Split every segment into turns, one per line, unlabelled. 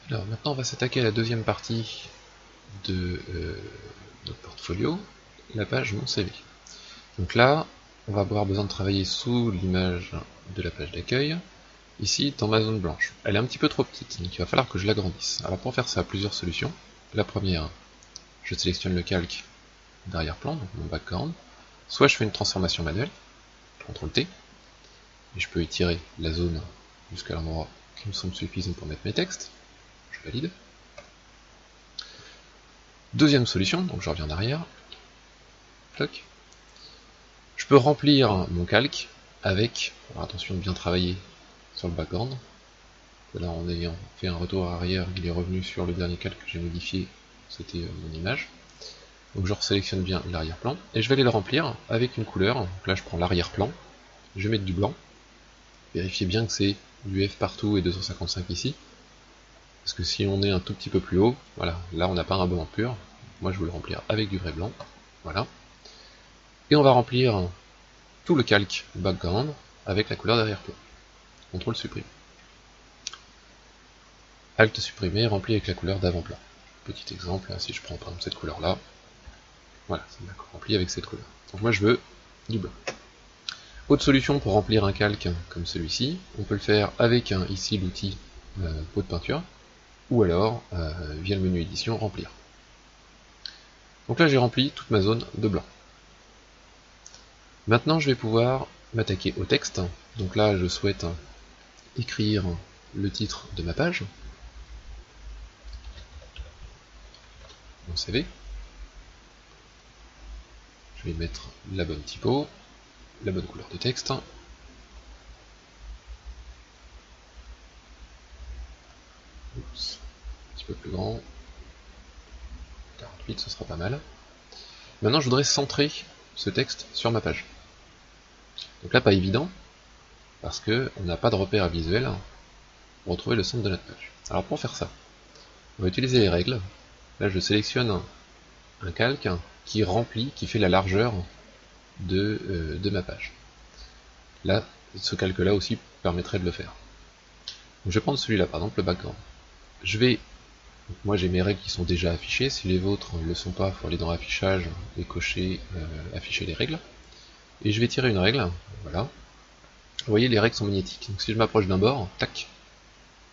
Alors maintenant on va s'attaquer à la deuxième partie de notre portfolio, la page Mon CV. Donc là, on va avoir besoin de travailler sous l'image de la page d'accueil, ici dans ma zone blanche. Elle est un petit peu trop petite, donc il va falloir que je l'agrandisse. Alors pour faire ça, plusieurs solutions. La première, je sélectionne le calque d'arrière-plan, donc mon background. Soit je fais une transformation manuelle, CTRL T, et je peux étirer la zone jusqu'à l'endroit qui me semble suffisant pour mettre mes textes. Je valide. Deuxième solution, donc je reviens en arrière. Toc. Je peux remplir mon calque avec, alors attention de bien travailler sur le background. Là, en ayant fait un retour arrière, il est revenu sur le dernier calque que j'ai modifié, c'était mon image. Donc je resélectionne bien l'arrière-plan, et je vais aller le remplir avec une couleur. Donc là je prends l'arrière-plan, je vais mettre du blanc, vérifiez bien que c'est du F partout et 255 ici, parce que si on est un tout petit peu plus haut, voilà, là on n'a pas un blanc pur, moi je veux le remplir avec du vrai blanc, voilà. Et on va remplir tout le calque background avec la couleur d'arrière-plan. CTRL supprime. Alt supprimer, rempli avec la couleur d'avant-plan. Petit exemple, si je prends par exemple cette couleur là, voilà, ça m'a rempli avec cette couleur. Donc moi je veux du blanc. Autre solution pour remplir un calque comme celui-ci, on peut le faire avec ici l'outil pot de peinture, ou alors via le menu édition remplir. Donc là j'ai rempli toute ma zone de blanc. Maintenant je vais pouvoir m'attaquer au texte. Donc là je souhaite écrire le titre de ma page, mon CV. Je vais mettre la bonne typo, la bonne couleur de texte. Oups, un petit peu plus grand. 48, ce sera pas mal. Maintenant, je voudrais centrer ce texte sur ma page. Donc là, pas évident, parce qu'on n'a pas de repère visuel pour retrouver le centre de notre page. Alors pour faire ça, on va utiliser les règles. Là, je sélectionne un calque qui remplit, qui fait la largeur de ma page. Là, ce calque-là aussi permettrait de le faire. Donc, je vais prendre celui-là, par exemple, le background. Je vais Donc moi j'ai mes règles qui sont déjà affichées, si les vôtres ne le sont pas, il faut aller dans affichage et cocher afficher les règles. Et je vais tirer une règle, voilà. Vous voyez les règles sont magnétiques, donc si je m'approche d'un bord, tac,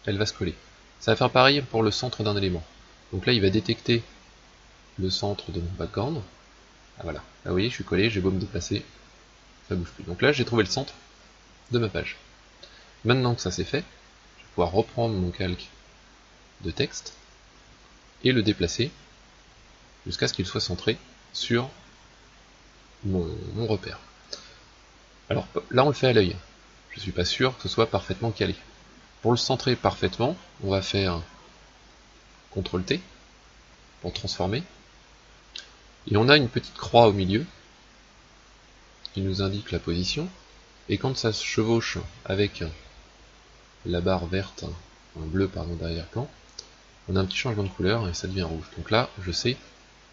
elle va se coller. Ça va faire pareil pour le centre d'un élément. Donc là il va détecter le centre de mon background. Ah voilà, là vous voyez je suis collé, j'ai beau me déplacer, ça bouge plus. Donc là j'ai trouvé le centre de ma page. Maintenant que ça c'est fait, je vais pouvoir reprendre mon calque de texte et le déplacer jusqu'à ce qu'il soit centré sur mon repère. Alors là on le fait à l'œil, je suis pas sûr que ce soit parfaitement calé. Pour le centrer parfaitement, on va faire CTRL T pour transformer, et on a une petite croix au milieu qui nous indique la position, et quand ça se chevauche avec la barre verte, en bleu pardon d'arrière-plan, on a un petit changement de couleur et ça devient rouge. Donc là je sais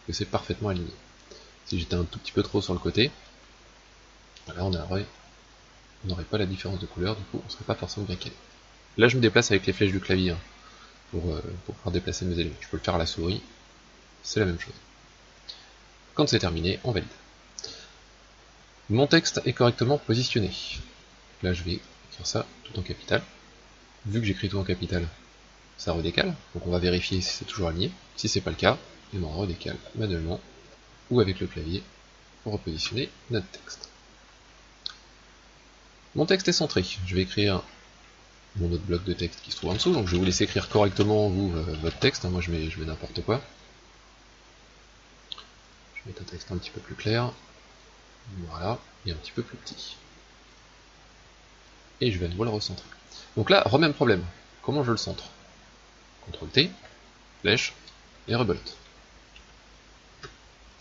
que c'est parfaitement aligné. Si j'étais un tout petit peu trop sur le côté, là on n'aurait pas la différence de couleur, du coup on ne serait pas forcément bien calé. Là je me déplace avec les flèches du clavier pour pouvoir déplacer mes éléments. Je peux le faire à la souris, c'est la même chose. Quand c'est terminé, on valide. Mon texte est correctement positionné. Là je vais écrire ça tout en capital. Vu que j'écris tout en capital, ça redécale, donc on va vérifier si c'est toujours aligné. Si c'est pas le cas, on redécale manuellement ou avec le clavier pour repositionner notre texte. Mon texte est centré. Je vais écrire mon autre bloc de texte qui se trouve en dessous, donc je vais vous laisser écrire correctement vous votre texte, moi je mets n'importe quoi. Je vais mettre un texte un petit peu plus clair, voilà, et un petit peu plus petit. Et je vais à nouveau le recentrer. Donc là, même problème. Comment je le centre? CTRL T, flèche, et rebelote.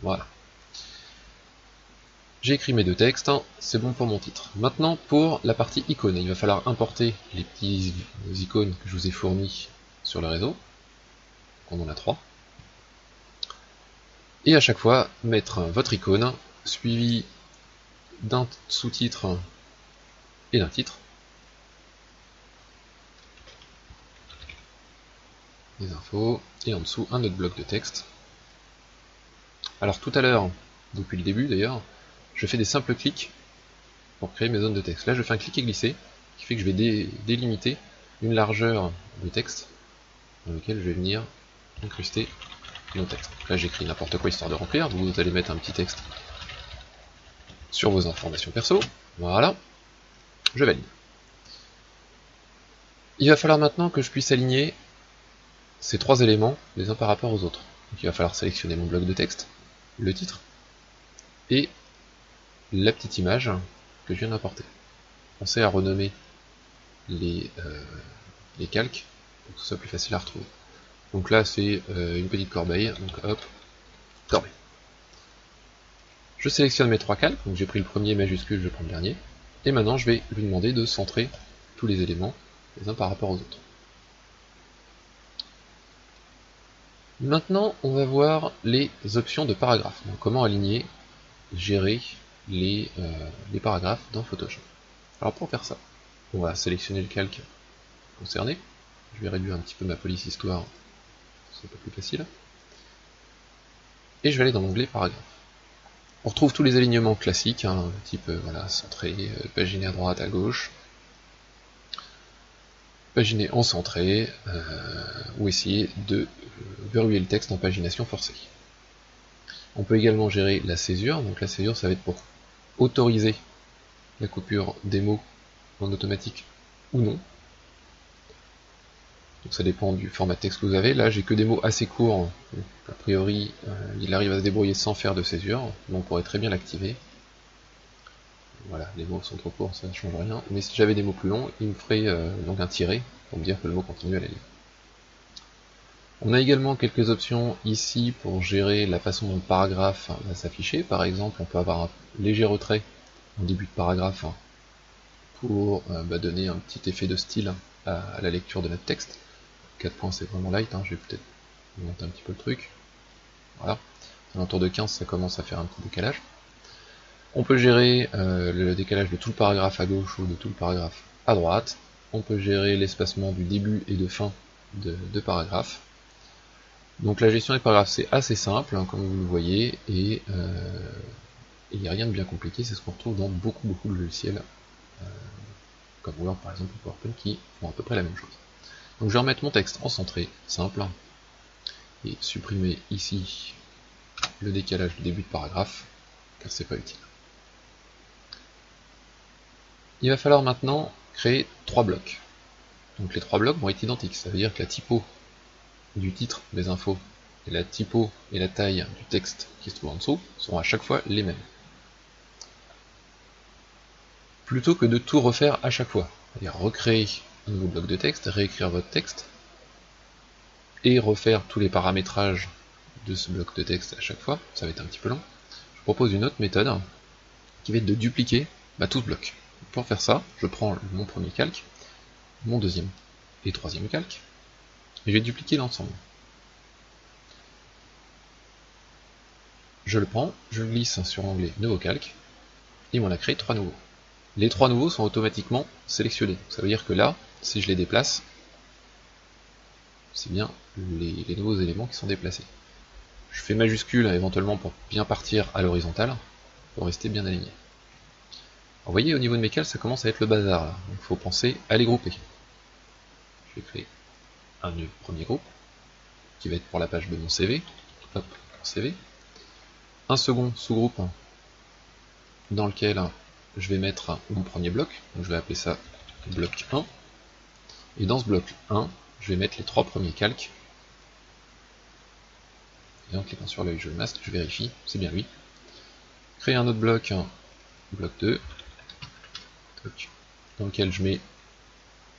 Voilà. J'ai écrit mes deux textes, c'est bon pour mon titre. Maintenant pour la partie icône, il va falloir importer les petits icônes que je vous ai fournis sur le réseau. On en a 3. Et à chaque fois, mettre votre icône, suivi d'un sous-titre et d'un titre. les infos, et en dessous un autre bloc de texte. Alors tout à l'heure, depuis le début d'ailleurs, je fais des simples clics pour créer mes zones de texte. Là je fais un clic et glisser, qui fait que je vais délimiter une largeur de texte dans lequel je vais venir incruster mon texte. Là j'écris n'importe quoi histoire de remplir, vous allez mettre un petit texte sur vos informations perso, voilà, je valide. Il va falloir maintenant que je puisse aligner ces trois éléments les uns par rapport aux autres. Donc il va falloir sélectionner mon bloc de texte, le titre, et la petite image que je viens d'importer. Pensez à renommer les calques pour que ce soit plus facile à retrouver. Donc là c'est une petite corbeille, donc hop, corbeille. Je sélectionne mes trois calques, donc j'ai pris le premier majuscule, je prends le dernier, et maintenant je vais lui demander de centrer tous les éléments les uns par rapport aux autres. Maintenant on va voir les options de paragraphes, donc comment aligner, gérer les paragraphes dans Photoshop. Alors pour faire ça, on va sélectionner le calque concerné, je vais réduire un petit peu ma police histoire, c'est un peu plus facile, et je vais aller dans l'onglet paragraphe. On retrouve tous les alignements classiques, hein, type voilà, centré, paginé à droite, à gauche, paginé en centré, ou essayer de verrouiller le texte en pagination forcée. On peut également gérer la césure, donc la césure ça va être pour autoriser la coupure des mots en automatique ou non. Donc ça dépend du format de texte que vous avez. Là j'ai que des mots assez courts, donc, a priori il arrive à se débrouiller sans faire de césure, donc on pourrait très bien l'activer. Voilà, les mots sont trop courts, ça ne change rien. Mais si j'avais des mots plus longs, il me ferait donc un tiret pour me dire que le mot continue à la ligne. On a également quelques options ici pour gérer la façon dont le paragraphe va s'afficher. Par exemple, on peut avoir un léger retrait en début de paragraphe pour donner un petit effet de style à la lecture de notre texte. 4 points c'est vraiment light, hein, je vais peut-être monter un petit peu le truc. Voilà, à l'entour de 15 ça commence à faire un petit décalage. On peut gérer le décalage de tout le paragraphe à gauche ou de tout le paragraphe à droite. On peut gérer l'espacement du début et de fin de paragraphe. Donc la gestion des paragraphes c'est assez simple, hein, comme vous le voyez, et il n'y a rien de bien compliqué, c'est ce qu'on retrouve dans beaucoup de logiciels, comme Word par exemple ou PowerPoint, qui font à peu près la même chose. Donc je vais remettre mon texte en centré, simple, et supprimer ici le décalage du début de paragraphe, car c'est pas utile. Il va falloir maintenant créer 3 blocs. Donc les 3 blocs vont être identiques, ça veut dire que la typo du titre des infos et la typo et la taille du texte qui se trouve en dessous seront à chaque fois les mêmes. Plutôt que de tout refaire à chaque fois, c'est-à-dire recréer un nouveau bloc de texte, réécrire votre texte, et refaire tous les paramétrages de ce bloc de texte à chaque fois, ça va être un petit peu long, je propose une autre méthode qui va être de dupliquer tout ce bloc. Pour faire ça, je prends mon premier calque, mon deuxième et troisième calque, et je vais dupliquer l'ensemble. Je le prends, je le glisse sur l'onglet Nouveau calque, et il m'en a créé 3 nouveaux. Les 3 nouveaux sont automatiquement sélectionnés. Ça veut dire que là, si je les déplace, c'est bien les nouveaux éléments qui sont déplacés. Je fais majuscule éventuellement pour bien partir à l'horizontale, pour rester bien aligné. Alors, vous voyez, au niveau de mes calques, ça commence à être le bazar là. Donc il faut penser à les grouper. Je vais créer un premier groupe, qui va être pour la page de mon CV. Hop, CV. Un second sous-groupe dans lequel je vais mettre mon premier bloc, donc je vais appeler ça bloc 1, et dans ce bloc 1, je vais mettre les 3 premiers calques, et en cliquant sur l'œil je le masque, je vérifie, c'est bien lui. Créer un autre bloc, bloc 2, dans lequel je mets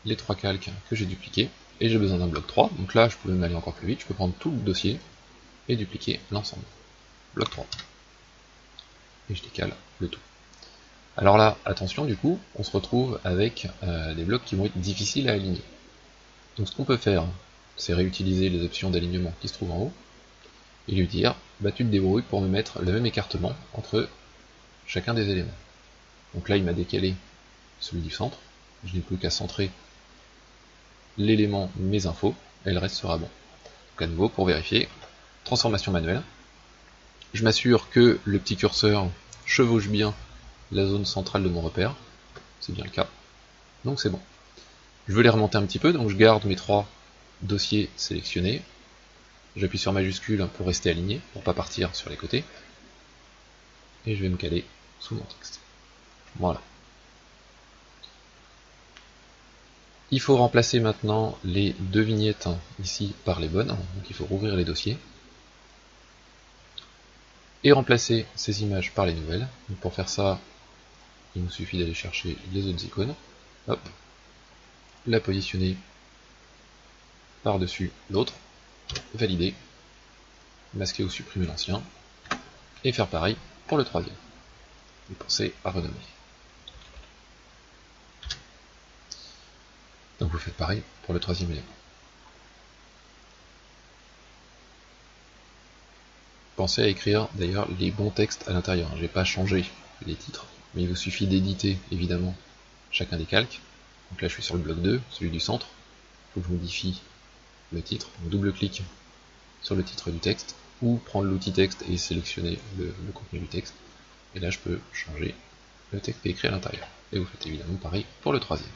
les 3 calques que j'ai dupliqués, et j'ai besoin d'un bloc 3, donc là je peux même aller encore plus vite, je peux prendre tout le dossier, et dupliquer l'ensemble. Bloc 3. Et je décale le tout. Alors là, attention du coup, on se retrouve avec des blocs qui vont être difficiles à aligner. Donc ce qu'on peut faire, c'est réutiliser les options d'alignement qui se trouvent en haut, et lui dire, tu te débrouilles pour me mettre le même écartement entre chacun des éléments. Donc là il m'a décalé celui du centre, je n'ai plus qu'à centrer l'élément mes infos, et le reste sera bon. Donc à nouveau, pour vérifier, transformation manuelle. Je m'assure que le petit curseur chevauche bien la zone centrale de mon repère. C'est bien le cas. Donc c'est bon. Je veux les remonter un petit peu, donc je garde mes 3 dossiers sélectionnés. J'appuie sur majuscule pour rester aligné, pour pas partir sur les côtés. Et je vais me caler sous mon texte. Voilà. Il faut remplacer maintenant les 2 vignettes ici par les bonnes, donc il faut rouvrir les dossiers. Et remplacer ces images par les nouvelles. Donc pour faire ça, il nous suffit d'aller chercher les autres icônes. Hop. La positionner par-dessus l'autre. Valider. Masquer ou supprimer l'ancien. Et faire pareil pour le troisième. Et pensez à renommer. Donc vous faites pareil pour le troisième élément. Pensez à écrire d'ailleurs les bons textes à l'intérieur. J'ai pas changé les titres, mais il vous suffit d'éditer évidemment chacun des calques. Donc là je suis sur le bloc 2, celui du centre. Il faut que je modifie le titre. Donc double-clic sur le titre du texte, ou prendre l'outil texte et sélectionner le contenu du texte. Et là je peux changer le texte qui est écrit à l'intérieur. Et vous faites évidemment pareil pour le troisième.